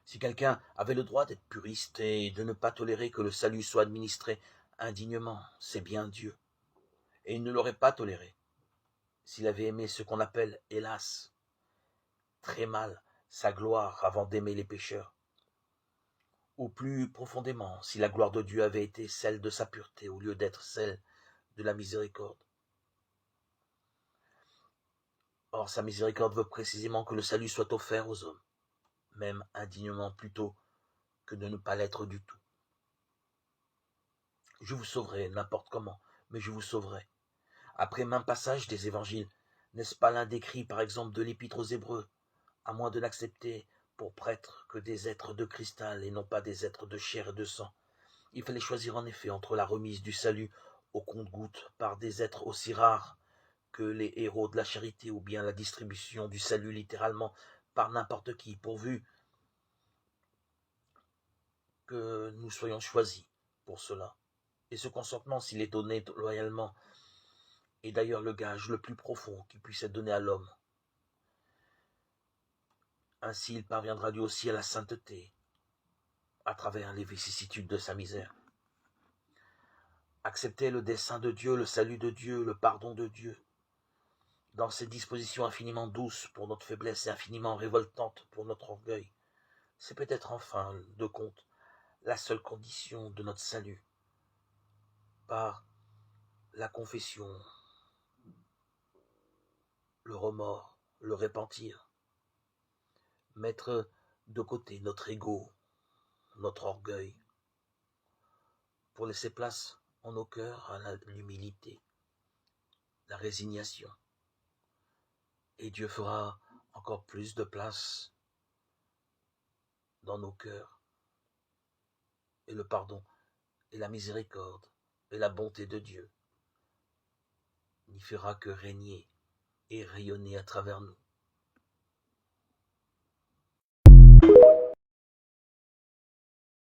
Si quelqu'un avait le droit d'être puriste et de ne pas tolérer que le salut soit administré indignement, c'est bien Dieu. Et il ne l'aurait pas toléré s'il avait aimé ce qu'on appelle, hélas, très mal, sa gloire avant d'aimer les pécheurs. Ou plus profondément, si la gloire de Dieu avait été celle de sa pureté au lieu d'être celle de la miséricorde. Or, sa miséricorde veut précisément que le salut soit offert aux hommes, même indignement plutôt que de ne pas l'être du tout. Je vous sauverai n'importe comment, mais je vous sauverai. Après maints passages des évangiles, n'est-ce pas l'un des cris, par exemple, de l'épître aux Hébreux, à moins de n'accepter pour prêtres que des êtres de cristal et non pas des êtres de chair et de sang. Il fallait choisir en effet entre la remise du salut au compte-gouttes par des êtres aussi rares que les héros de la charité ou bien la distribution du salut littéralement par n'importe qui, pourvu que nous soyons choisis pour cela. Et ce consentement, s'il est donné loyalement, est d'ailleurs le gage le plus profond qui puisse être donné à l'homme. Ainsi, il parviendra lui aussi à la sainteté, à travers les vicissitudes de sa misère. Accepter le dessein de Dieu, le salut de Dieu, le pardon de Dieu, dans ces dispositions infiniment douces pour notre faiblesse et infiniment révoltantes pour notre orgueil, c'est peut-être en fin de compte la seule condition de notre salut, par la confession, le remords, le repentir, mettre de côté notre ego, notre orgueil, pour laisser place en nos cœurs à l'humilité, la résignation. Et Dieu fera encore plus de place dans nos cœurs. Et le pardon, et la miséricorde, et la bonté de Dieu n'y fera que régner et rayonner à travers nous.